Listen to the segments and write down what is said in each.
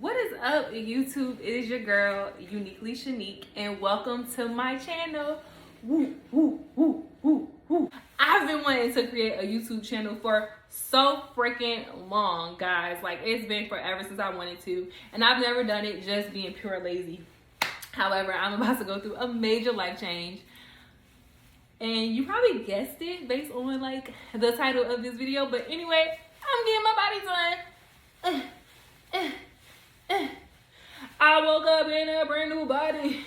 What is up, YouTube? It is your girl, Uniquely Shanique, and welcome to my channel. Woo, woo, woo, woo, woo. I've been wanting to create a YouTube channel for so freaking long, guys. Like, it's been forever since I wanted to, and I've never done it just being pure lazy. However, I'm about to go through a major life change, and you probably guessed it based on like the title of this video. But anyway, I'm getting my body done. I woke up in a brand new body.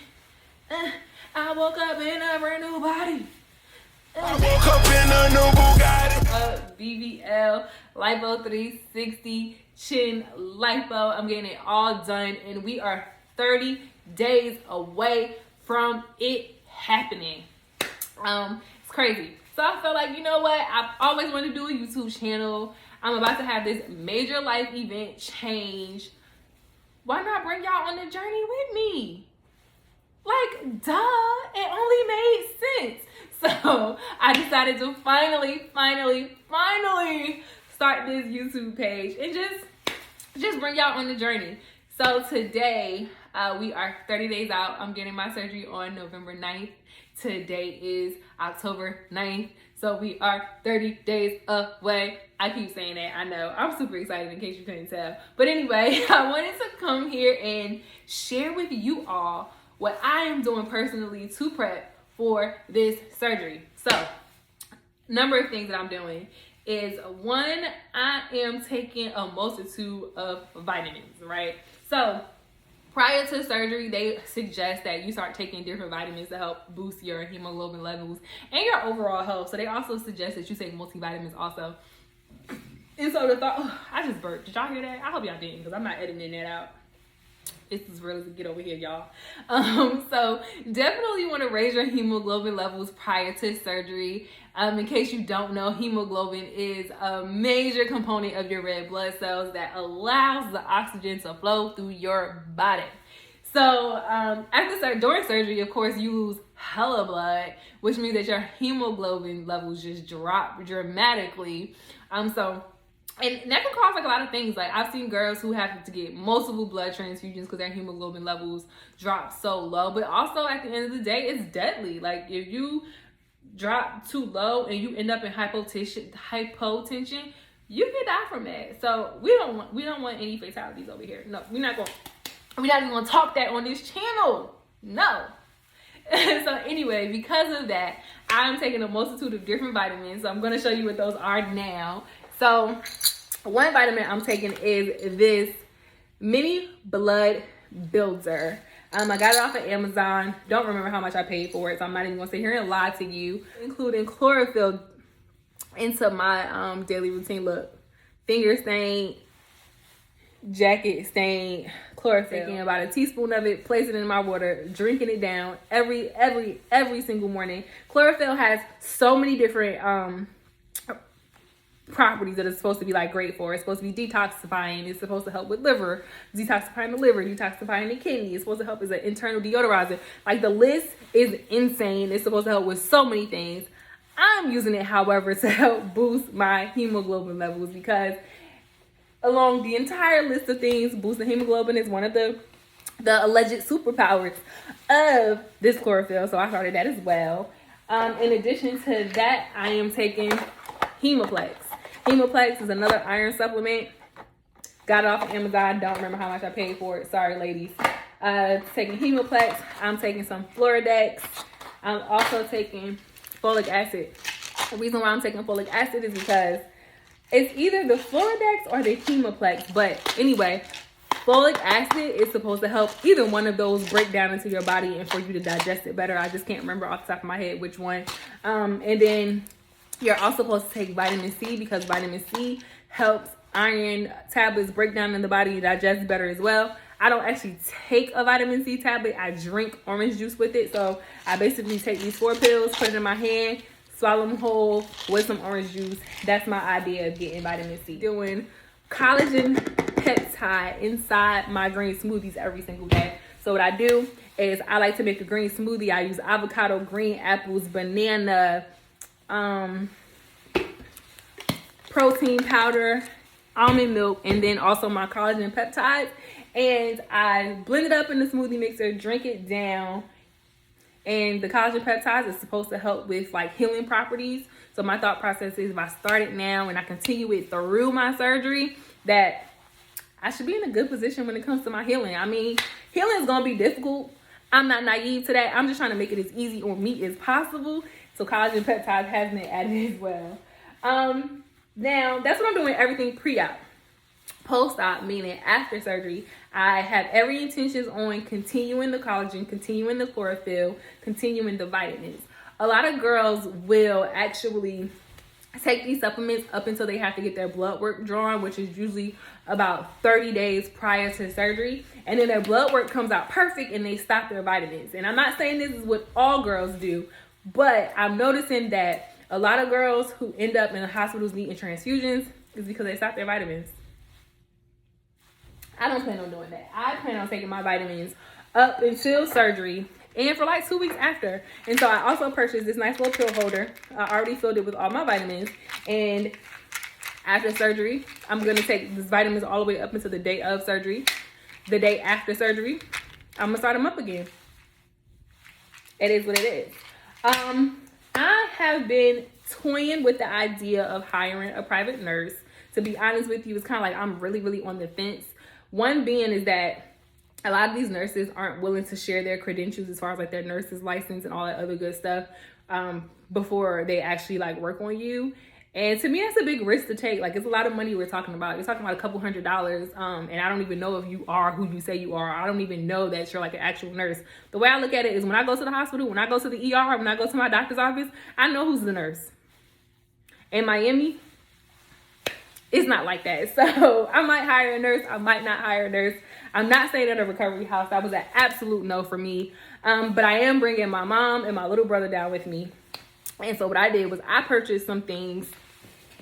I woke up in a brand new body. I woke up in a new Bugatti. BBL, Lipo 360, chin lipo. I'm getting it all done, and we are 30 days away from it happening. It's crazy. So I felt like, you know what? I've always wanted to do a YouTube channel. I'm about to have this major life event change. Why not bring y'all on the journey with me? Like, duh, it only made sense. So I decided to finally start this YouTube page and just bring y'all on the journey. So today, we are 30 days out. I'm getting my surgery on November 9th. Today is October 9th. So we are 30 days away. I keep saying that, I know. I'm super excited in case you couldn't tell. But anyway, I wanted to come here and share with you all what I am doing personally to prep for this surgery. So, number of things that I'm doing is, one, I am taking a multitude of vitamins, right? So, prior to surgery, they suggest that you start taking different vitamins to help boost your hemoglobin levels and your overall health. So they also suggest that you take multivitamins also. And so the thought, I just burped. Did y'all hear that? I hope y'all didn't, because I'm not editing that out. It's as real as it get over here, y'all. So definitely want to raise your hemoglobin levels prior to surgery. In case you don't know, hemoglobin is a major component of your red blood cells that allows the oxygen to flow through your body. So during surgery, of course, you lose hella blood, which means that your hemoglobin levels just drop dramatically. And that can cause like a lot of things. Like, I've seen girls who have to get multiple blood transfusions because their hemoglobin levels drop so low. But also at the end of the day, it's deadly. Like, if you drop too low and you end up in hypotension, you can die from that. So we don't want any fatalities over here. No, we're not even gonna talk that on this channel. No. So anyway, because of that, I'm taking a multitude of different vitamins. So I'm gonna show you what those are now. So one vitamin I'm taking is this mini blood builder. I got it off of Amazon. Don't remember how much I paid for it, so I'm not even gonna sit here and lie to you. Including chlorophyll into my daily routine. Look, finger stain, jacket stain, chlorophyll. Taking about a teaspoon of it, place it in my water, drinking it down every single morning. Chlorophyll has so many different properties that it's supposed to be like great for. It's supposed to be detoxifying. It's supposed to help with detoxifying the liver, detoxifying the kidney. It's supposed to help as an internal deodorizer. Like, the list is insane. It's supposed to help with so many things. I'm using it, however, to help boost my hemoglobin levels, because along the entire list of things, boosting hemoglobin is one of the alleged superpowers of this chlorophyll. So I started that as well. In addition to that, I am taking Hemoplex. Hemoplex is another iron supplement. Got it off of Amazon. Don't remember how much I paid for it. Sorry, ladies. Taking Hemoplex. I'm taking some Floridex. I'm also taking folic acid. The reason why I'm taking folic acid is because it's either the Floridex or the Hemoplex. But anyway, folic acid is supposed to help either one of those break down into your body and for you to digest it better. I just can't remember off the top of my head which one. And then you're also supposed to take vitamin C, because vitamin C helps iron tablets break down in the body and digest better as well. I don't actually take a vitamin C tablet. I drink orange juice with it. So I basically take these 4 pills, put it in my hand, swallow them whole with some orange juice. That's my idea of getting vitamin C. Doing collagen peptide inside my green smoothies every single day. So what I do is I like to make a green smoothie. I use avocado, green apples, banana, protein powder, almond milk, and then also my collagen peptides. And I blend it up in the smoothie mixer, drink it down. And the collagen peptides is supposed to help with like healing properties. So my thought process is if I start it now and I continue it through my surgery, that I should be in a good position when it comes to my healing. I mean, healing is going to be difficult. I'm not naive to that. I'm just trying to make it as easy on me as possible. So collagen peptides has been added as well. Now, that's what I'm doing, everything pre-op. Post-op, meaning after surgery, I have every intentions on continuing the collagen, continuing the chlorophyll, continuing the vitamins. A lot of girls will actually take these supplements up until they have to get their blood work drawn, which is usually about 30 days prior to surgery. And then their blood work comes out perfect and they stop their vitamins. And I'm not saying this is what all girls do, but I'm noticing that a lot of girls who end up in the hospitals needing transfusions is because they stop their vitamins. I don't plan on doing that. I plan on taking my vitamins up until surgery and for like 2 weeks after. And so I also purchased this nice little pill holder. I already filled it with all my vitamins. And after surgery, I'm going to take these vitamins all the way up until the day of surgery. The day after surgery, I'm going to start them up again. It is what it is. I have been toying with the idea of hiring a private nurse. To be honest with you, it's kind of like I'm really on the fence. One being is that a lot of these nurses aren't willing to share their credentials as far as like their nurse's license and all that other good stuff before they actually like work on you. And to me, that's a big risk to take. Like, it's a lot of money we're talking about. You're talking about a couple $100s. And I don't even know if you are who you say you are. I don't even know that you're like an actual nurse. The way I look at it is when I go to the hospital, when I go to the ER, when I go to my doctor's office, I know who's the nurse. In Miami, it's not like that. So I might hire a nurse. I might not hire a nurse. I'm not staying at a recovery house. That was an absolute no for me. But I am bringing my mom and my little brother down with me. And so what I did was I purchased some things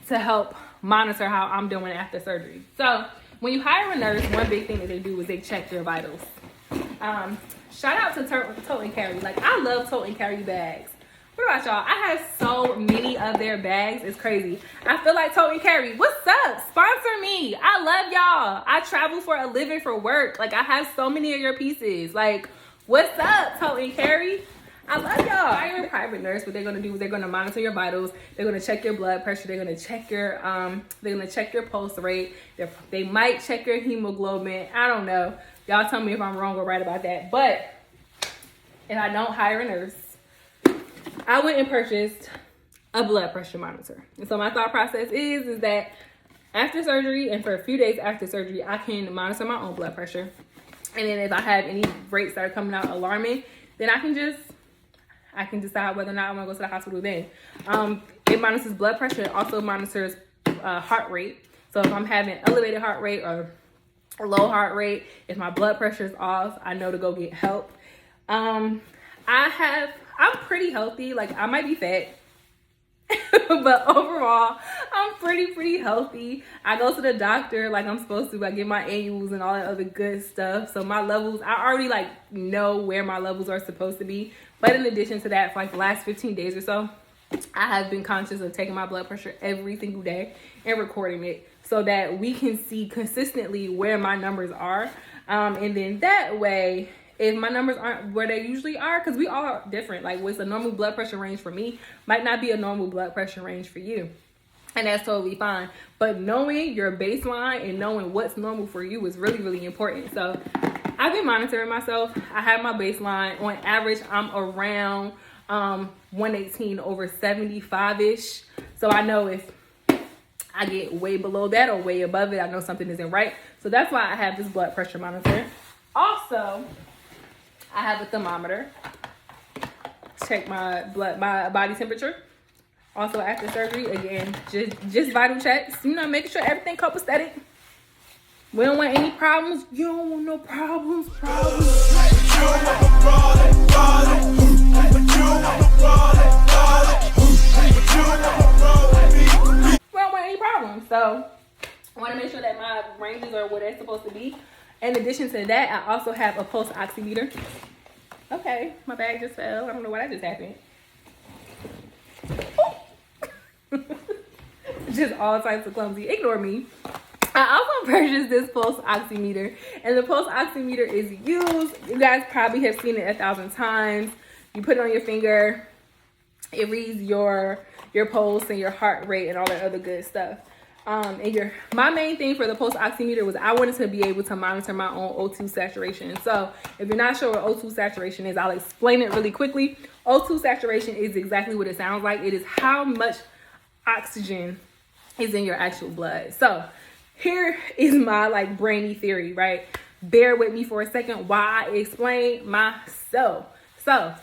to help monitor how I'm doing after surgery. So when you hire a nurse, one big thing that they do is they check your vitals. Shout out to Tote and Carry. Like, I love Tote and Carry bags. What about y'all? I have so many of their bags. It's crazy. I feel like Tote and Carry. What's up? Sponsor me. I love y'all. I travel for a living for work. Like, I have so many of your pieces. Like, what's up, Tote and Carry? I love y'all. Hire a private nurse. What they're gonna do is they're gonna monitor your vitals. They're gonna check your blood pressure. They're gonna check your pulse rate. They might check your hemoglobin. I don't know. Y'all tell me if I'm wrong or right about that. But if I don't hire a nurse, I went and purchased a blood pressure monitor. And so my thought process is that after surgery and for a few days after surgery, I can monitor my own blood pressure. And then if I have any rates that are coming out alarming, then I can decide whether or not I want to go to the hospital then. It monitors blood pressure. It also monitors heart rate. So if I'm having elevated heart rate or low heart rate, if my blood pressure is off, I know to go get help. I'm pretty healthy. Like, I might be fat, but overall, I'm pretty healthy. I go to the doctor like I'm supposed to. I get my annuals and all that other good stuff. So my levels, I already like know where my levels are supposed to be. But in addition to that, for like the last 15 days or so, I have been conscious of taking my blood pressure every single day and recording it so that we can see consistently where my numbers are. And then that way, if my numbers aren't where they usually are, because we all are different. Like, what's a normal blood pressure range for me might not be a normal blood pressure range for you. And that's totally fine. But knowing your baseline and knowing what's normal for you is really important. So I've been monitoring myself. I have my baseline. On average, I'm around 118 over 75-ish. So I know if I get way below that or way above it, I know something isn't right. So that's why I have this blood pressure monitor. Also, I have a thermometer. Check my body temperature. Also, after surgery, again, just vital checks. You know, making sure everything copacetic. We don't want any problems. You don't want no problems. We don't want any problems. So I want to make sure that my ranges are where they're supposed to be. In addition to that, I also have a pulse oximeter. Okay, my bag just fell. I don't know why that just happened. Just all types of clumsy. Ignore me. I also purchased this pulse oximeter, and the pulse oximeter is used. You guys probably have seen it 1,000 times. You put it on your finger. It reads your pulse and your heart rate and all that other good stuff. My main thing for the pulse oximeter was I wanted to be able to monitor my own O2 saturation. So if you're not sure what O2 saturation is, I'll explain it really quickly. O2 saturation is exactly what it sounds like. It is how much oxygen is in your actual blood. So here is my like brainy theory, right? Bear with me for a second while I explain myself. So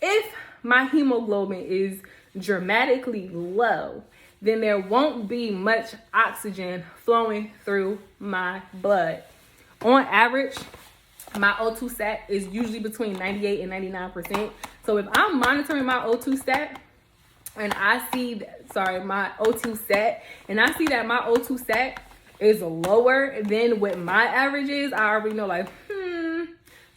if my hemoglobin is dramatically low, then there won't be much oxygen flowing through my blood. On average, my O2 sat is usually between 98 and 99%. So if I'm monitoring my O2 sat and I see, my O2 sat, and I see that my O2 sat is lower than what my average is, I already know like,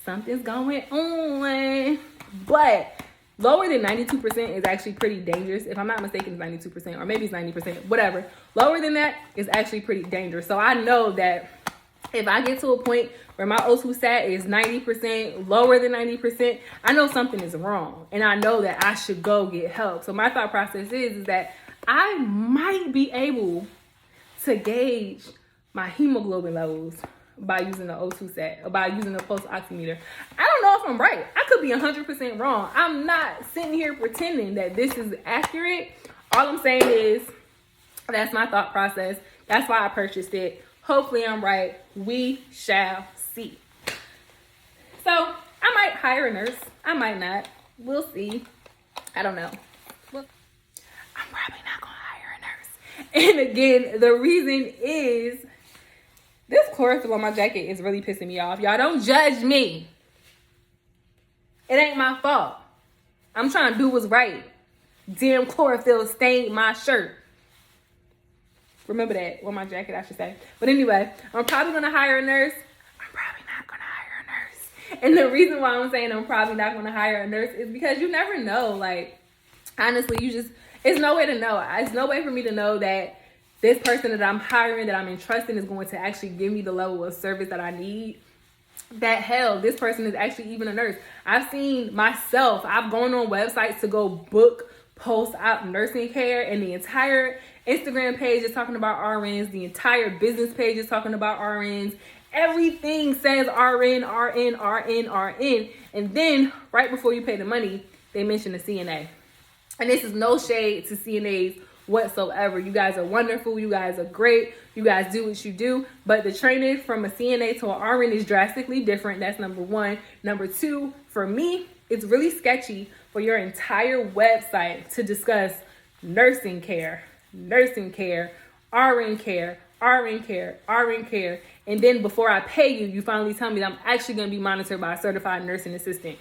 something's going on. But lower than 92% is actually pretty dangerous. If I'm not mistaken, it's 92%, or maybe it's 90%, whatever. Lower than that is actually pretty dangerous. So I know that if I get to a point where my O2 sat is 90%, lower than 90%, I know something is wrong. And I know that I should go get help. So my thought process is that I might be able to gauge my hemoglobin levels by using the O2 sat, or by using the pulse oximeter. I don't know if I'm right. I could be 100% wrong. I'm not sitting here pretending that this is accurate. All I'm saying is that's my thought process. That's why I purchased it. Hopefully I'm right. We shall see. So I might hire a nurse. I might not. We'll see. I don't know. Well, I'm probably not going to hire a nurse. And again, the reason is this chlorophyll on my jacket is really pissing me off. Y'all don't judge me. It ain't my fault. I'm trying to do what's right. Damn chlorophyll stained my shirt. Remember that. Well, my jacket, I should say. But anyway, I'm probably going to hire a nurse. I'm probably not going to hire a nurse. And the reason why I'm saying I'm probably not going to hire a nurse is because you never know. Like, honestly, it's no way to know. It's no way for me to know that this person that I'm hiring, that I'm entrusting, is going to actually give me the level of service that I need. That hell, this person is actually even a nurse. I've seen myself, I've gone on websites to go book post-op nursing care, and the entire Instagram page is talking about RNs. The entire business page is talking about RNs. Everything says RN, RN, RN, RN. And then right before you pay the money, they mention the CNA. And this is no shade to CNAs whatsoever. You guys are wonderful. You guys are great. You guys do what you do. But the training from a CNA to an RN is drastically different. That's number one. Number two, for me, it's really sketchy for your entire website to discuss nursing care, RN care, RN care, RN care. And then before I pay you, you finally tell me that I'm actually going to be monitored by a certified nursing assistant.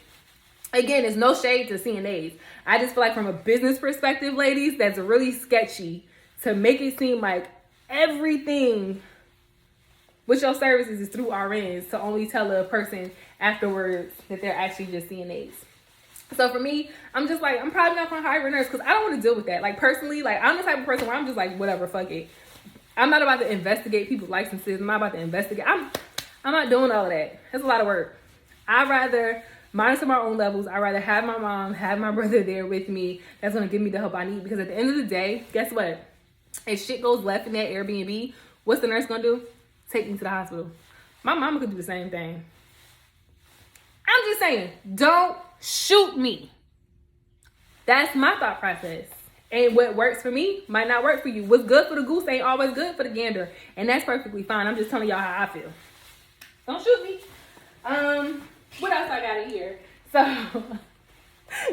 Again, it's no shade to CNAs. I just feel like from a business perspective, ladies, that's really sketchy to make it seem like everything with your services is through RNs, to only tell a person afterwards that they're actually just CNAs. So for me, I'm just like, I'm probably not going to hire a nurse because I don't want to deal with that. Like personally, like I'm the type of person where I'm just like, whatever, fuck it. I'm not about to investigate people's licenses. I'm not about to investigate. I'm not doing all of that. That's a lot of work. I'd rather monitor my own levels. I'd rather have my mom, have my brother there with me. That's going to give me the help I need. Because at the end of the day, guess what? If shit goes left in that Airbnb, what's the nurse going to do? Take me to the hospital. My mama could do the same thing. I'm just saying, don't shoot me. That's my thought process. And what works for me might not work for you. What's good for the goose ain't always good for the gander. And that's perfectly fine. I'm just telling y'all how I feel. Don't shoot me. What else I got in here? So,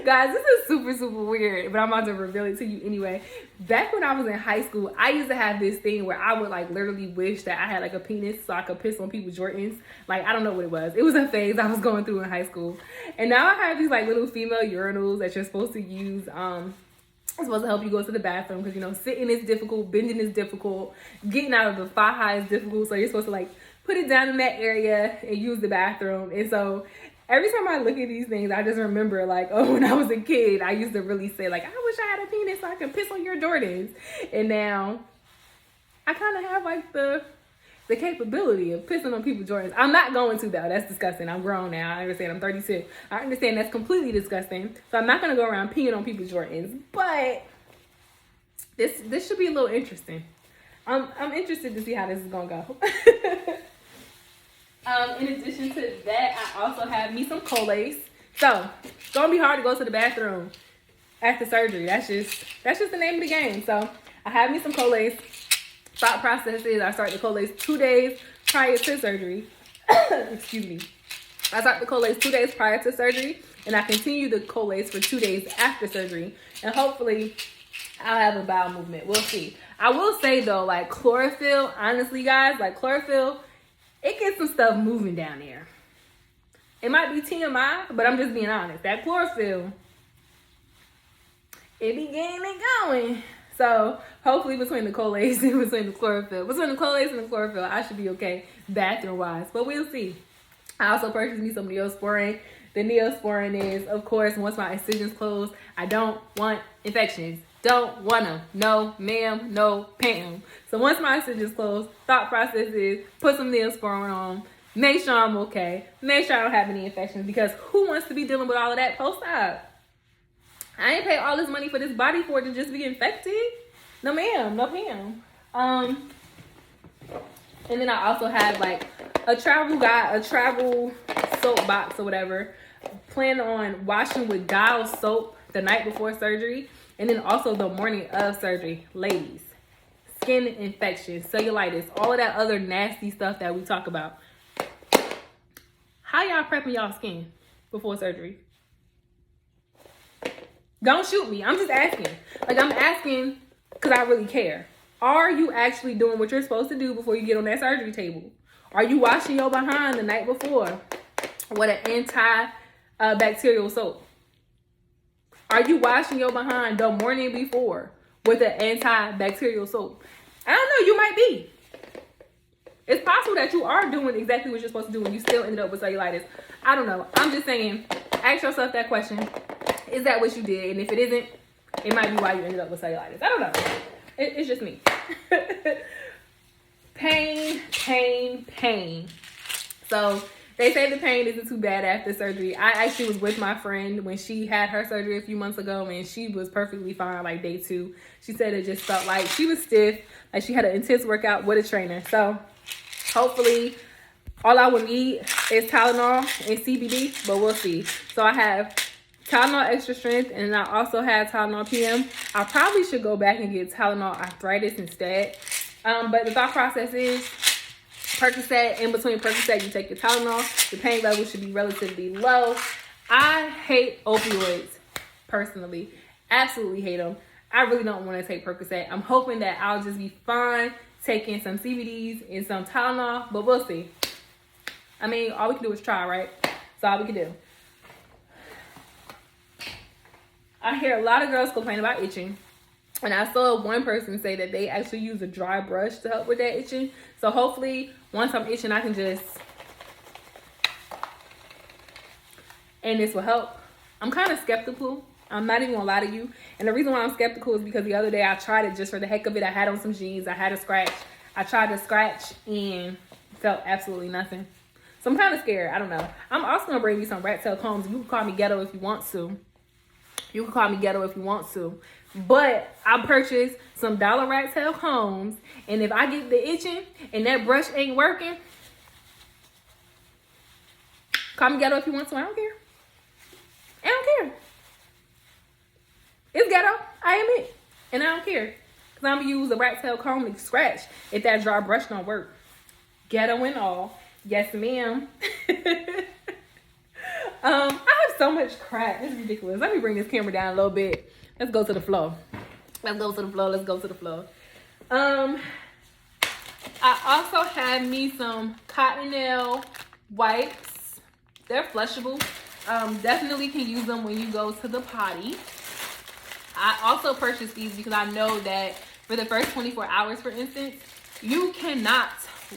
guys, this is super, super weird, but I'm about to reveal it to you anyway. Back when I was in high school, I used to have this thing where I would like literally wish that I had like a penis so I could piss on people's Jordans. Like, I don't know what it was. It was a phase I was going through in high school. And now I have these like little female urinals that you're supposed to use. It's supposed to help you go to the bathroom because, you know, sitting is difficult, bending is difficult, getting out of the thigh is difficult. So you're supposed to like put it down in that area and use the bathroom. And so every time I look at these things, I just remember like, oh, when I was a kid, I used to really say like, I wish I had a penis so I could piss on your Jordans. And now I kind of have like the the capability of pissing on people's Jordans. I'm not going to, though. That's disgusting. I'm grown now. I understand. I'm 32. I understand that's completely disgusting. So I'm not going to go around peeing on people's Jordans. But this should be a little interesting. I'm interested to see how this is going to go. In addition to that, I also have me some Colace. So it's going to be hard to go to the bathroom after surgery. That's just the name of the game. So I have me some Colace. Thought process is I start the Colace 2 days prior to surgery. Excuse me. I start the Colace 2 days prior to surgery, and I continue the Colace for 2 days after surgery. And hopefully I'll have a bowel movement. We'll see. I will say though, like chlorophyll, honestly guys, like chlorophyll, it gets some stuff moving down there. It might be TMI, but I'm just being honest. That chlorophyll, it be getting it going. So hopefully between the Colace and between the Colace and the chlorophyll, I should be okay bathroom wise. But we'll see. I also purchased me some Neosporin. The Neosporin is, of course, once my incisions close, I don't want infections. Don't want them. No, ma'am, no, Pam. So once my incisions close, thought process is put some Neosporin on. Make sure I'm okay. Make sure I don't have any infections, because who wants to be dealing with all of that post-op? I ain't pay all this money for this body for it to just be infected. No ma'am, no ma'am. And then I also have like a travel soap box or whatever. Plan on washing with Dial soap the night before surgery, and then also the morning of surgery. Ladies, skin infections, cellulitis, all of that other nasty stuff that we talk about. How y'all prepping y'all skin before surgery? Don't shoot me. I'm just asking. Like, I'm asking because I really care. Are you actually doing what you're supposed to do before you get on that surgery table? Are you washing your behind the night before with an anti-bacterial soap? Are you washing your behind the morning before with an antibacterial soap? I don't know. You might be. It's possible that you are doing exactly what you're supposed to do and you still ended up with cellulitis. I don't know. I'm just saying, ask yourself that question. Is that what you did? And if it isn't, it might be why you ended up with cellulitis. I don't know. It's just me. Pain. So they say the pain isn't too bad after surgery. I actually was with my friend when she had her surgery a few months ago, and she was perfectly fine like day 2. She said it just felt like she was stiff, like she had an intense workout with a trainer. So hopefully all I would need is Tylenol and CBD, but we'll see. So I have Tylenol Extra Strength, and I also have Tylenol PM. I probably should go back and get Tylenol Arthritis instead. But the thought process is Percocet. In between Percocet, you take your Tylenol. The pain level should be relatively low. I hate opioids, personally. Absolutely hate them. I really don't want to take Percocet. I'm hoping that I'll just be fine taking some CBDs and some Tylenol, but we'll see. I mean, all we can do is try, right? That's all we can do. I hear a lot of girls complain about itching. And I saw one person say that they actually use a dry brush to help with that itching. So hopefully, once I'm itching, I can just... and this will help. I'm kind of skeptical. I'm not even gonna lie to you. And the reason why I'm skeptical is because the other day I tried it just for the heck of it. I had on some jeans. I had a scratch. I tried to scratch and felt absolutely nothing. So I'm kind of scared. I don't know. I'm also gonna bring you some rat tail combs. You can call me ghetto if you want to. But I purchased some dollar rat tail combs, and if I get the itching and that brush ain't working, call me ghetto if you want to. I don't care. It's ghetto, I admit, and I don't care, because I'm gonna use a rat tail comb to scratch if that dry brush don't work. Ghetto and all. Yes, ma'am. I have so much crap. It's ridiculous. Let me bring this camera down a little bit. Let's go to the floor. I also have me some Cottonelle wipes. They're flushable. Definitely can use them when you go to the potty. I also purchased these because I know that for the first 24 hours, for instance, you cannot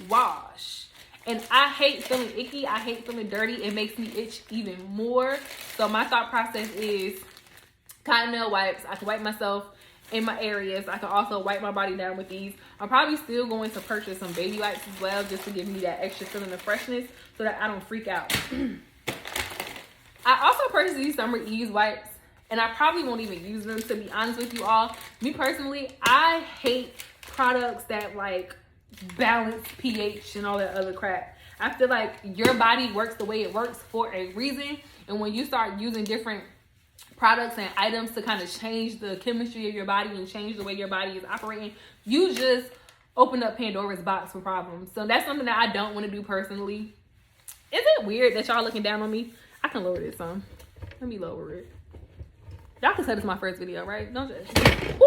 wash. And I hate feeling icky. I hate feeling dirty. It makes me itch even more. So my thought process is Cottonelle wipes. I can wipe myself in my areas. I can also wipe my body down with these. I'm probably still going to purchase some baby wipes as well, just to give me that extra feeling of freshness so that I don't freak out. I also purchased these Summer Ease wipes, and I probably won't even use them, to be honest with you all. Me personally, I hate products that like balance pH and all that other crap. I feel like your body works the way it works for a reason, and when you start using different products and items to kind of change the chemistry of your body and change the way your body is operating, you just open up Pandora's box for problems. So that's something that I don't want to do personally. Is it weird that y'all looking down on me? I can lower this some. Let me lower it. Y'all can tell this is my first video, right? Don't judge me.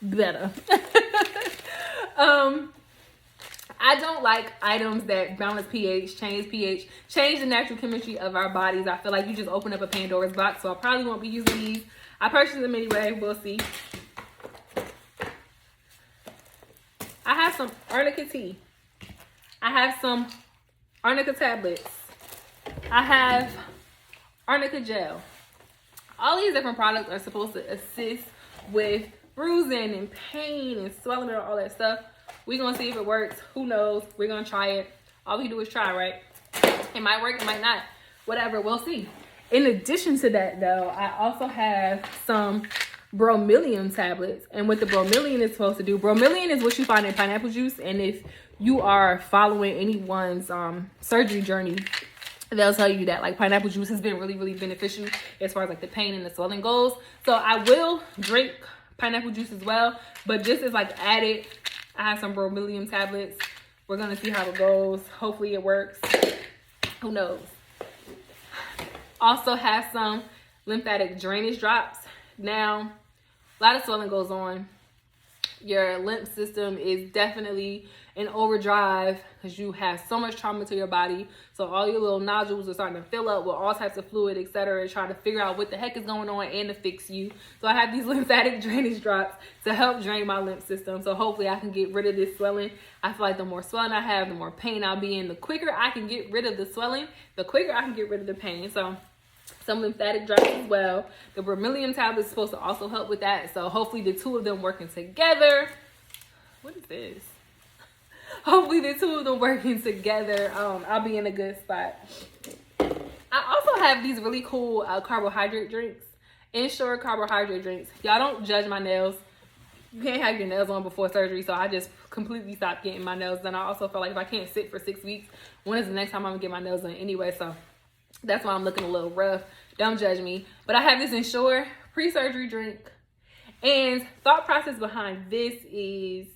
Better. I don't like items that balance pH, change pH, change the natural chemistry of our bodies. I feel like you just open up a Pandora's box, so I probably won't be using these. I purchased them anyway. We'll see. I have some arnica tea. I have some arnica tablets. I have arnica gel. All these different products are supposed to assist with bruising and pain and swelling and all that stuff. We're going to see if it works. Who knows? We're going to try it. All we do is try, right? It might work, it might not. Whatever, we'll see. In addition to that, though, I also have some bromelium tablets. And what the bromelium is supposed to do, bromelium is what you find in pineapple juice. And if you are following anyone's surgery journey, they'll tell you that like pineapple juice has been really, really beneficial as far as like the pain and the swelling goes. So I will drink pineapple juice as well, but this is like added. I have some bromelium tablets. We're gonna see how it goes. Hopefully it works. Who knows? Also have some lymphatic drainage drops. Now, a lot of swelling goes on. Your lymph system is definitely in overdrive because you have so much trauma to your body. So all your little nodules are starting to fill up with all types of fluid, etc. Trying to figure out what the heck is going on and to fix you. So I have these lymphatic drainage drops to help drain my lymph system. So hopefully I can get rid of this swelling. I feel like the more swelling I have, the more pain I'll be in. The quicker I can get rid of the swelling, the quicker I can get rid of the pain. So some lymphatic drops as well. The bromelium tablet is supposed to also help with that. So hopefully the two of them working together. What is this? Hopefully the two of them working together, I'll be in a good spot. I also have these really cool carbohydrate drinks. Ensure carbohydrate drinks. Y'all don't judge my nails. You can't have your nails on before surgery, so I just completely stopped getting my nails done. I also feel like if I can't sit for 6 weeks, when is the next time I'm gonna get my nails done anyway? So that's why I'm looking a little rough. Don't judge me. But I have this Ensure pre-surgery drink. And thought process behind this is,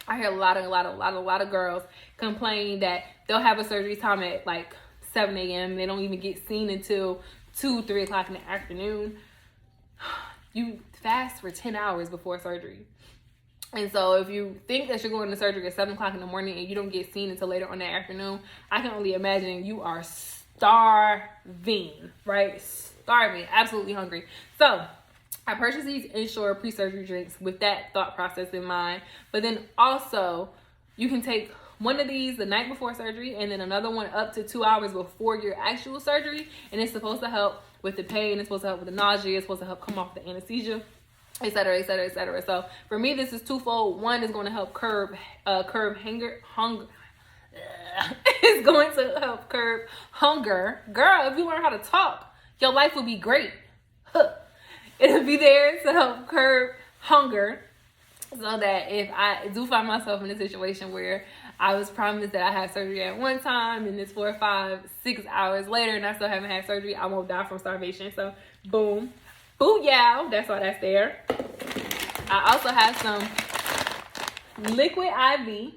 I hear a lot of girls complain that they'll have a surgery time at like 7 a.m. They don't even get seen until 2, 3 o'clock in the afternoon. You fast for 10 hours before surgery. And so if you think that you're going to surgery at 7 o'clock in the morning and you don't get seen until later on that afternoon, I can only imagine you are starving, right? Starving, absolutely hungry. So I purchased these Ensure pre-surgery drinks with that thought process in mind. But then also, you can take one of these the night before surgery and then another one up to 2 hours before your actual surgery. And it's supposed to help with the pain. It's supposed to help with the nausea. It's supposed to help come off the anesthesia, etc., etc., etc. So for me, this is twofold. One is going to help curb hunger. It's going to help curb hunger. Girl, if you learn how to talk, your life will be great. It'll be there to help curb hunger, so that if I do find myself in a situation where I was promised that I had surgery at one time and it's 4, 5, 6 hours later and I still haven't had surgery, I won't die from starvation. So boom, booyah, that's why that's there. I also have some liquid IV.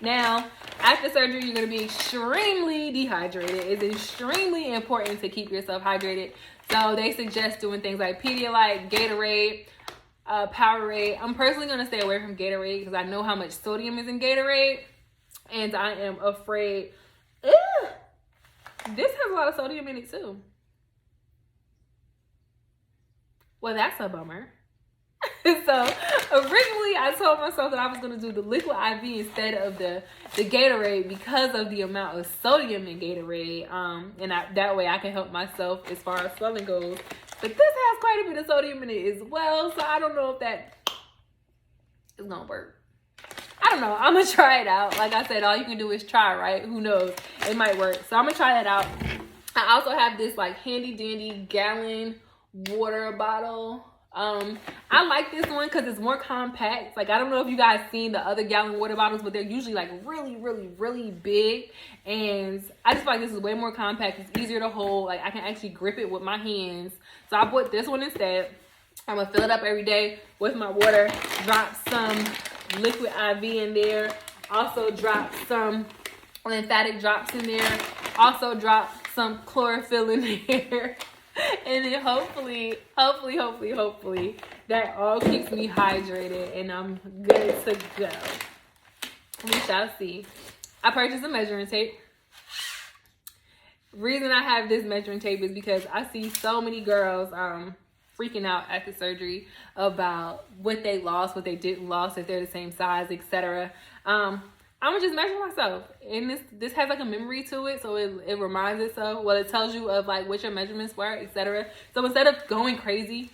Now, after surgery, you're going to be extremely dehydrated. It's extremely important to keep yourself hydrated. So they suggest doing things like Pedialyte, Gatorade, Powerade. I'm personally going to stay away from Gatorade because I know how much sodium is in Gatorade. And I am afraid. This has a lot of sodium in it too. Well, that's a bummer. So originally I told myself that I was going to do the liquid IV instead of the Gatorade because of the amount of sodium in Gatorade. And that way I can help myself as far as swelling goes. But this has quite a bit of sodium in it as well, so I don't know if that is gonna work. I don't know. I'm gonna try it out. Like I said, all you can do is try, right? Who knows? It might work. So I'm gonna try that out. I also have this like handy dandy gallon water bottle. I like this one because it's more compact. Like, I don't know if you guys seen the other gallon water bottles, but they're usually like really big. And I just feel like this is way more compact. It's easier to hold. Like, I can actually grip it with my hands. So I bought this one instead. I'm gonna fill it up every day with my water. Drop some liquid IV in there. Also drop some lymphatic drops in there. Also drop some chlorophyll in there. And then hopefully that all keeps me hydrated and I'm good to go. We shall see. I purchased a measuring tape. Reason I have this measuring tape is because I see so many girls freaking out at the surgery about what they lost, what they didn't lose, if they're the same size, etc. I'm gonna just measure myself, and this has like a memory to it, so it reminds itself. Well, it tells you of like what your measurements were, etc. So instead of going crazy,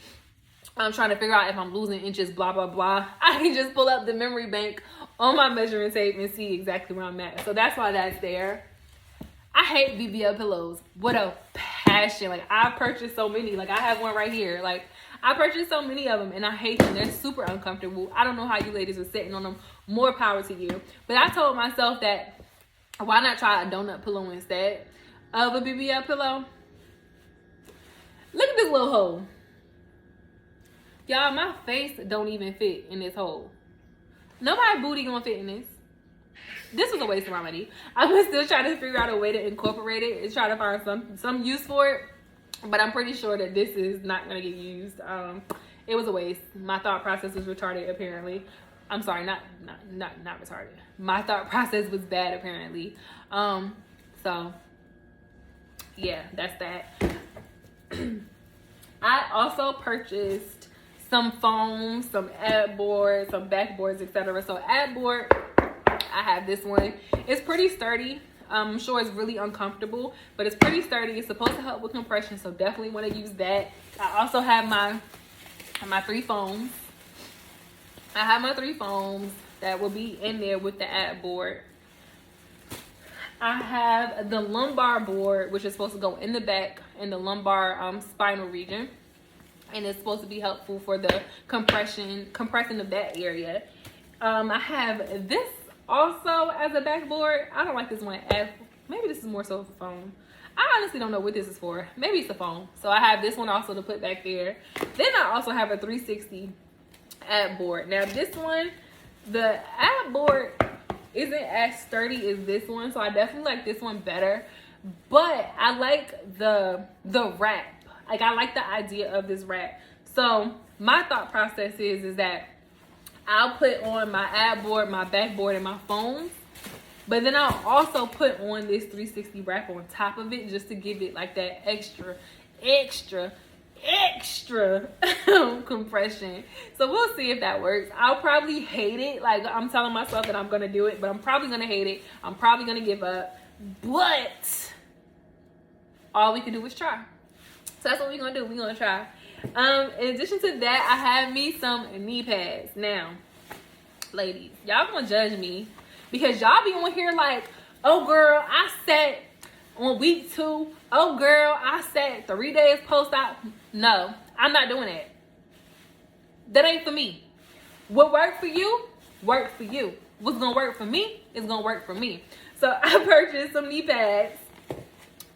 I'm trying to figure out if I'm losing inches, blah blah blah, I can just pull up the memory bank on my measuring tape and see exactly where I'm at. So that's why that's there. I hate BBL pillows. What a passion! Like, I purchased so many. Like, I have one right here. Like, I purchased so many of them and I hate them. They're super uncomfortable. I don't know how you ladies are sitting on them. More power to you. But I told myself that why not try a donut pillow instead of a BBL pillow? Look at this little hole. Y'all, my face don't even fit in this hole. Nobody booty gonna fit in this. This was a waste of my money. I was still trying to figure out a way to incorporate it and try to find some use for it. But I'm pretty sure that this is not going to get used. It was a waste. My thought process was retarded, apparently. I'm sorry, not retarded. My thought process was bad, apparently. So, yeah, that's that. I also purchased some foam, some ad boards, some backboards, etc. So, ad board, I have this one. It's pretty sturdy. I'm sure it's really uncomfortable, but it's pretty sturdy. It's supposed to help with compression, so definitely want to use that. I also have my 3 foams. I have my 3 foams that will be in there with the ad board. I have the lumbar board, which is supposed to go in the back in the lumbar spinal region, and it's supposed to be helpful for the compressing the back area. I have this also as a backboard. I don't like this one. Maybe this is more so for foam. I honestly don't know what this is for. Maybe it's a foam. So I have this one also to put back there. Then I also have a 360 ad board. Now this one, the ad board isn't as sturdy as this one, so I definitely like this one better. But I like the wrap. Like, I like the idea of this wrap. So my thought process is that I'll put on my ad board, my backboard, and my foams. But then I'll also put on this 360 wrap on top of it just to give it like that extra compression. So we'll see if that works. I'll probably hate it. Like, I'm telling myself that I'm going to do it, but I'm probably going to hate it. I'm probably going to give up. But all we can do is try. So that's what we're going to do. We're going to try. In addition to that, I have me some knee pads. Now, ladies, y'all gonna judge me because y'all be on here like, oh girl, I sat on week 2. Oh girl, I sat 3 days post-op. No, I'm not doing that. That ain't for me. What worked for you, worked for you. What's gonna work for me is gonna work for me. So I purchased some knee pads.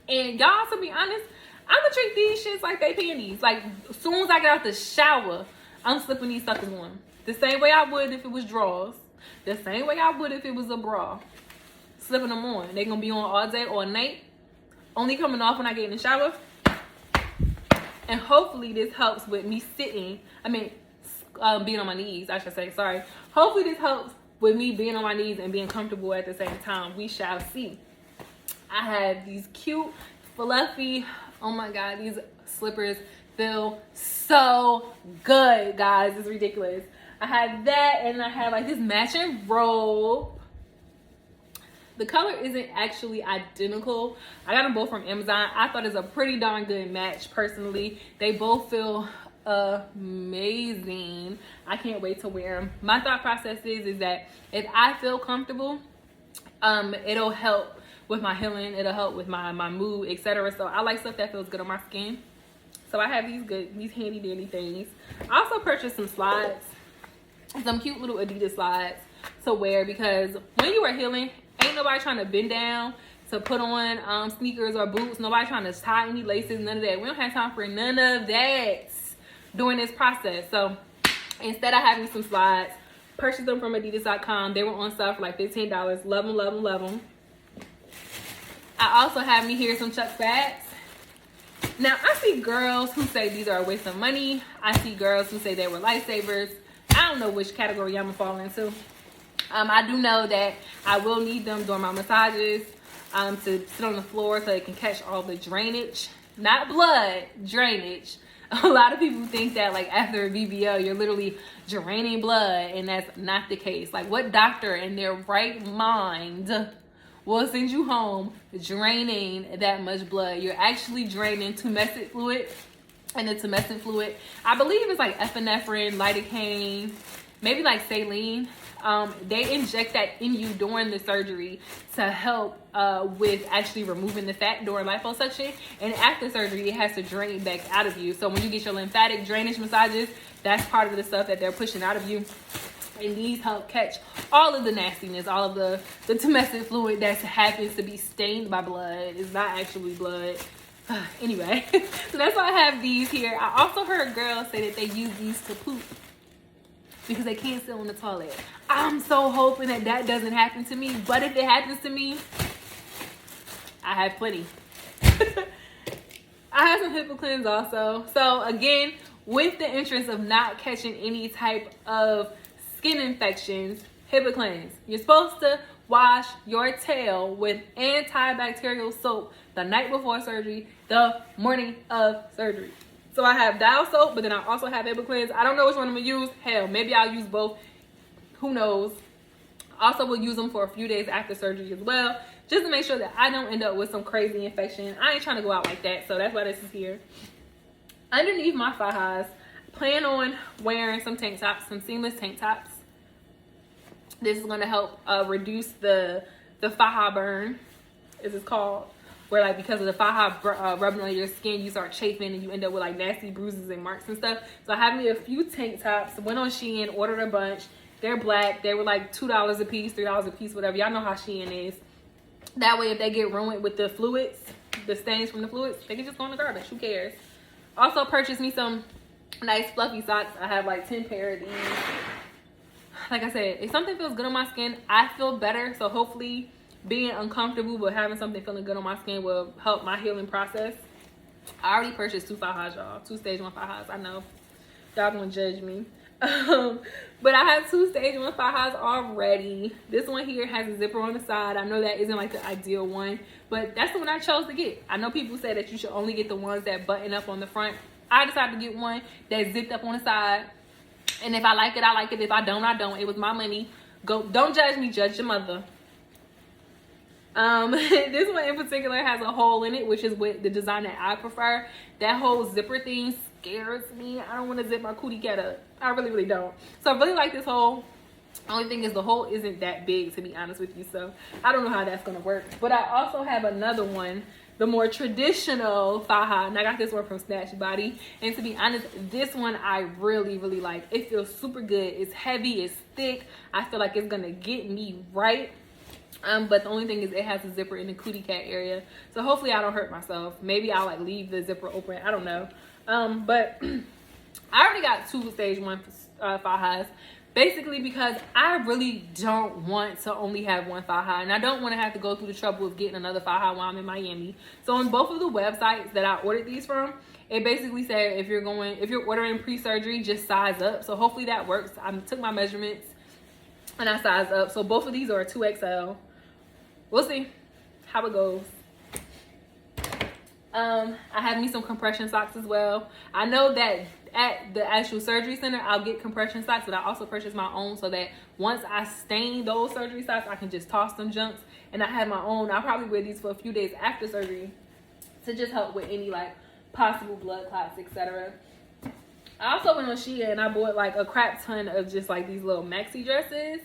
And y'all, to be honest, I'm gonna treat these shits like they panties. Like, as soon as I get out the shower, I'm slipping these suckers on. The same way I would if it was drawers. The same way I would if it was a bra. Slipping them on. They're gonna be on all day, all night. Only coming off when I get in the shower. And hopefully this helps with me being on my knees, I should say, sorry. Hopefully this helps with me being on my knees and being comfortable at the same time. We shall see. I have these cute, fluffy, oh my God, these slippers feel so good, guys. It's ridiculous. I have that, and I have like this matching robe. The color isn't actually identical. I got them both from Amazon. I thought it's a pretty darn good match personally. They both feel amazing. I can't wait to wear them. My thought process is that if I feel comfortable, it'll help with my healing, it'll help with my mood, etc. So I like stuff that feels good on my skin. So I have these handy dandy things. I also purchased some slides, some cute little Adidas slides to wear, because when you are healing, ain't nobody trying to bend down to put on sneakers or boots. Nobody trying to tie any laces, none of that. We don't have time for none of that during this process. So instead of having some slides, purchased them from adidas.com. They were on sale for like $15. Love them, love them, love them. I also have me here some Chuck bags. Now, I see girls who say these are a waste of money. I see girls who say they were lifesavers. I don't know which category I'm gonna fall into. I do know that I will need them during my massages, to sit on the floor so it can catch all the drainage. Not blood, drainage. A lot of people think that like after a BBL, you're literally draining blood, and that's not the case. Like, what doctor in their right mind will send you home draining that much blood? You're actually draining tumescent fluid, and the tumescent fluid, I believe it's like epinephrine, lidocaine, maybe like saline. They inject that in you during the surgery to help with actually removing the fat during liposuction, and after surgery it has to drain back out of you. So when you get your lymphatic drainage massages, that's part of the stuff that they're pushing out of you. And these help catch all of the nastiness, all of the tumescent fluid that happens to be stained by blood. It's not actually blood. Anyway, so that's why I have these here. I also heard girls say that they use these to poop because they can't sit on the toilet. I'm so hoping that that doesn't happen to me. But if it happens to me, I have plenty. I have some HIPAA also. So again, with the interest of not catching any type of skin infections, HIPAA. You're supposed to wash your tail with antibacterial soap the night before surgery, the morning of surgery. So I have Dial soap, but then I also have HIPAA. I don't know which one I'm gonna use. Hell, maybe I'll use both. Who knows? Also, will use them for a few days after surgery as well, just to make sure that I don't end up with some crazy infection. I ain't trying to go out like that, so that's why this is here. Underneath my fajas, plan on wearing some tank tops, some seamless tank tops. This is gonna help reduce the faja burn, as it's called, where like because of the faja rubbing on your skin, you start chafing and you end up with like nasty bruises and marks and stuff. So I have me a few tank tops, went on Shein, ordered a bunch. They're black. They were like $2 a piece, $3 a piece, whatever. Y'all know how Shein is. That way, if they get ruined with the fluids, the stains from the fluids, they can just go in the garbage. Who cares? Also purchased me some nice fluffy socks. I have like 10 pair of these. Like I said, if something feels good on my skin, I feel better. So hopefully being uncomfortable but having something feeling good on my skin will help my healing process. I already purchased 2 fajas, y'all. 2 stage 1 fajas. I know y'all gonna judge me. But I have 2 stage 1 fajas already. This one here has a zipper on the side. I know that isn't like the ideal one, but that's the one I chose to get. I know people say that you should only get the ones that button up on the front. I decided to get one that zipped up on the side. And if I like it, I like it. If I don't, I don't. It was my money. Don't judge me, judge your mother. This one in particular has a hole in it, which is with the design that I prefer. That whole zipper thing scares me. I don't want to zip my cootie cat up. I really, really don't. So I really like this hole. Only thing is the hole isn't that big, to be honest with you. So I don't know how that's going to work. But I also have another one, the more traditional faja, and I got this one from Snatch Body. And to be honest, this one I really, really like. It feels super good. It's heavy. It's thick. I feel like it's going to get me right. But the only thing is it has a zipper in the cootie cat area. So hopefully I don't hurt myself. Maybe I'll like leave the zipper open. I don't know. But I already got 2 stage 1 fajas. Basically because I really don't want to only have 1 faja. And I don't want to have to go through the trouble of getting another faja while I'm in Miami. So on both of the websites that I ordered these from, it basically said if you're ordering pre-surgery, just size up. So hopefully that works. I took my measurements and I sized up. So both of these are 2XL. We'll see how it goes. I have me some compression socks as well. I know that at the actual surgery center, I'll get compression socks, but I also purchase my own so that once I stain those surgery socks, I can just toss them junks. And I have my own. I'll probably wear these for a few days after surgery to just help with any like possible blood clots, etc. I also went on Shein and I bought like a crap ton of just like these little maxi dresses.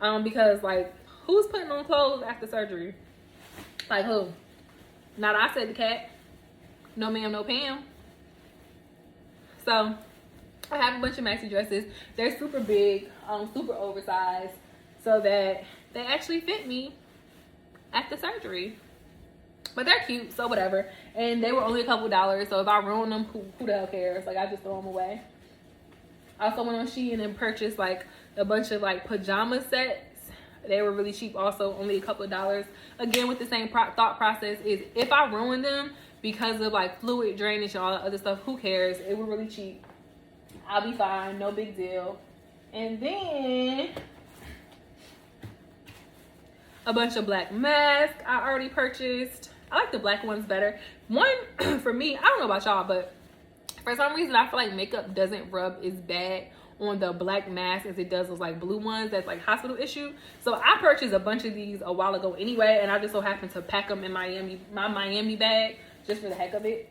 Because like, who's putting on clothes after surgery? Like who? Not I said the cat. No ma'am, no Pam. So I have a bunch of maxi dresses. They're super big, super oversized, so that they actually fit me after surgery. But they're cute, so whatever. And they were only a couple dollars, so if I ruin them, who the hell cares? Like, I just throw them away. I also went on Shein and purchased like a bunch of like pajama sets. They were really cheap also, only a couple of dollars. Again, with the same thought process is if I ruin them because of like fluid drainage and all that other stuff, who cares? It was really cheap. I'll be fine, no big deal. And then a bunch of black masks I already purchased. I like the black ones better. One, for me, I don't know about y'all, but for some reason I feel like makeup doesn't rub as bad on the black mask as it does those like blue ones that's like hospital issue. So I purchased a bunch of these a while ago anyway, and I just so happened to pack them in my Miami bag just for the heck of it.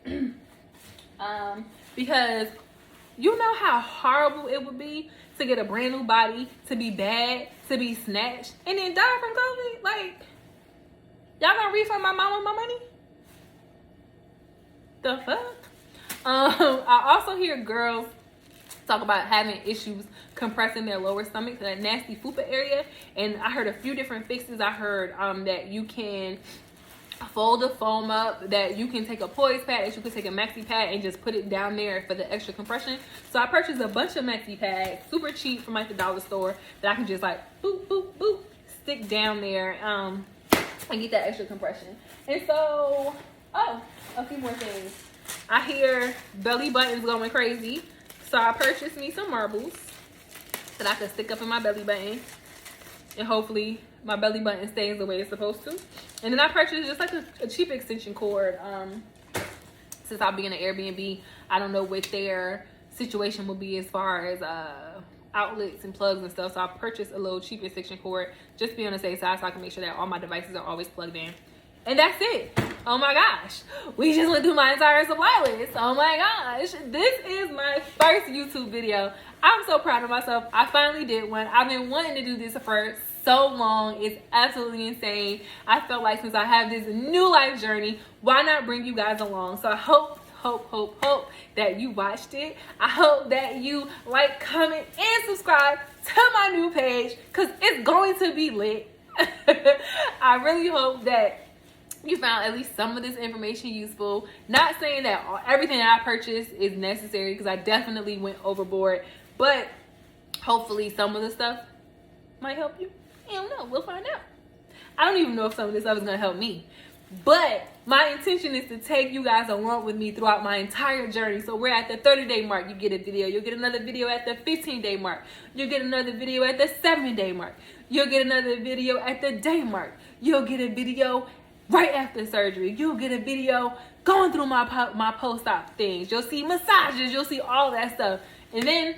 Because you know how horrible it would be to get a brand new body, to be bad, to be snatched, and then die from COVID? Like, y'all gonna refund my mama my money? The fuck? I also hear girls talk about having issues compressing their lower stomach, that nasty fupa area, and I heard a few different fixes. I heard that you can fold the foam up, that you can take a poise pad, that you can take a maxi pad and just put it down there for the extra compression. So I purchased a bunch of maxi pads, super cheap from like the dollar store, that I can just like boop boop boop stick down there and get that extra compression. And so, oh, a few more things. I hear belly buttons going crazy. So I purchased me some marbles that I can stick up in my belly button, and hopefully my belly button stays the way it's supposed to. And then I purchased just like a cheap extension cord. Since I'll be in an Airbnb, I don't know what their situation will be as far as outlets and plugs and stuff. So I purchased a little cheap extension cord just to be on the safe side, so I can make sure that all my devices are always plugged in. And that's it. Oh my gosh, we just went through my entire supply list. Oh my gosh, this is my first YouTube video. I'm so proud of myself. I finally did one. I've been wanting to do this for so long. It's absolutely insane. I felt like since I have this new life journey, why not bring you guys along? So I hope that you watched it. I hope that you like, comment, and subscribe to my new page, because it's going to be lit. I really hope that you found at least some of this information useful. Not saying that everything that I purchased is necessary, because I definitely went overboard, but hopefully some of the stuff might help you. I don't know, we'll find out. I don't even know if some of this stuff is gonna help me, but my intention is to take you guys along with me throughout my entire journey. So we're at the 30-day mark, you get a video. You'll get another video at the 15-day mark. You'll get another video at the 7-day mark. You'll get another video at the day mark. You'll get a video right after surgery. You'll get a video going through my post-op things. You'll see massages. You'll see all that stuff. And then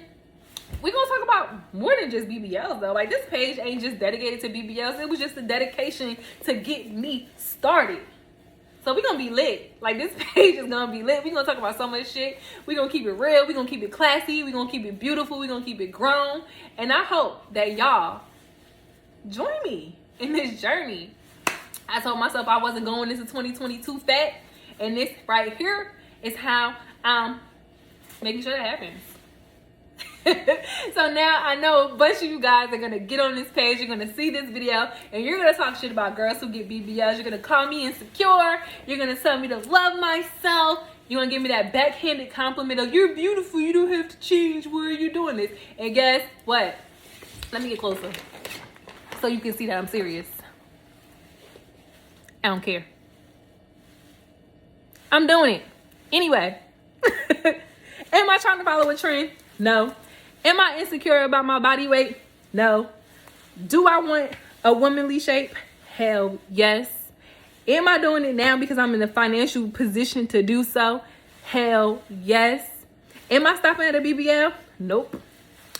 we're going to talk about more than just BBLs, though. Like, this page ain't just dedicated to BBLs. It was just a dedication to get me started. So we're going to be lit. Like, this page is going to be lit. We're going to talk about so much shit. We're going to keep it real. We're going to keep it classy. We're going to keep it beautiful. We're going to keep it grown. And I hope that y'all join me in this journey. I told myself I wasn't going into 2022 fat, and this right here is how I'm making sure that happens. So now I know a bunch of you guys are gonna get on this page, you're gonna see this video, and you're gonna talk shit about girls who get BBLs. You're gonna call me insecure. You're gonna tell me to love myself. You're gonna give me that backhanded compliment of, you're beautiful, you don't have to change, why are you doing this? And guess what? Let me get closer so you can see that I'm serious. I don't care. I'm doing it. Anyway. Am I trying to follow a trend? No. Am I insecure about my body weight? No. Do I want a womanly shape? Hell yes. Am I doing it now because I'm in the financial position to do so? Hell yes. Am I stopping at a BBL? Nope.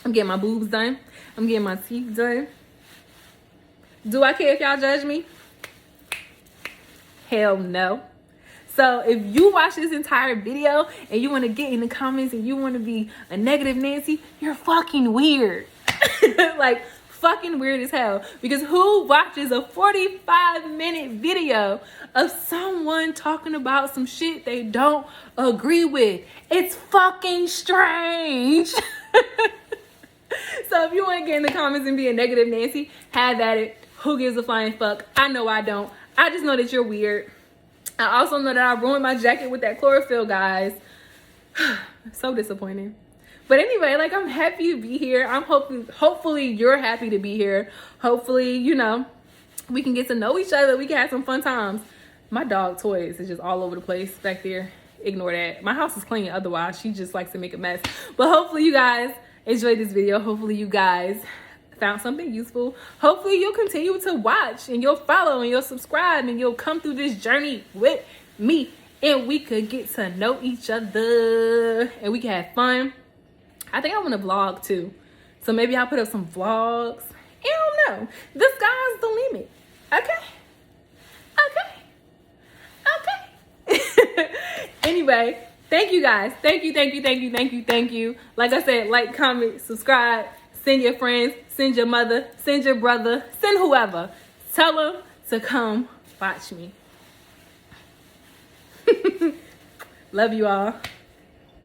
I'm getting my boobs done. I'm getting my teeth done. Do I care if y'all judge me? Hell no. So if you watch this entire video and you want to get in the comments and you want to be a negative Nancy, you're fucking weird. Like, fucking weird as hell. Because who watches a 45-minute video of someone talking about some shit they don't agree with? It's fucking strange. So if you want to get in the comments and be a negative Nancy, have at it. Who gives a flying fuck? I know I don't. I just know that you're weird. I also know that I ruined my jacket with that chlorophyll, guys. So disappointing. But anyway, like, I'm happy to be here. I'm hopefully you're happy to be here. Hopefully, you know, we can get to know each other. We can have some fun times. My dog toys is just all over the place back there. Ignore that. My house is clean. Otherwise, she just likes to make a mess. But hopefully you guys enjoyed this video. Hopefully you guys found something useful. Hopefully you'll continue to watch and you'll follow and you'll subscribe and you'll come through this journey with me and we could get to know each other and we can have fun. I think I want to vlog too, so maybe I'll put up some vlogs. I don't know. The sky's the limit. Okay. Anyway, thank you guys. Thank you. Like I said, like, comment, subscribe, send your friends, send your mother, send your brother, send whoever. Tell them to come watch me. Love you all.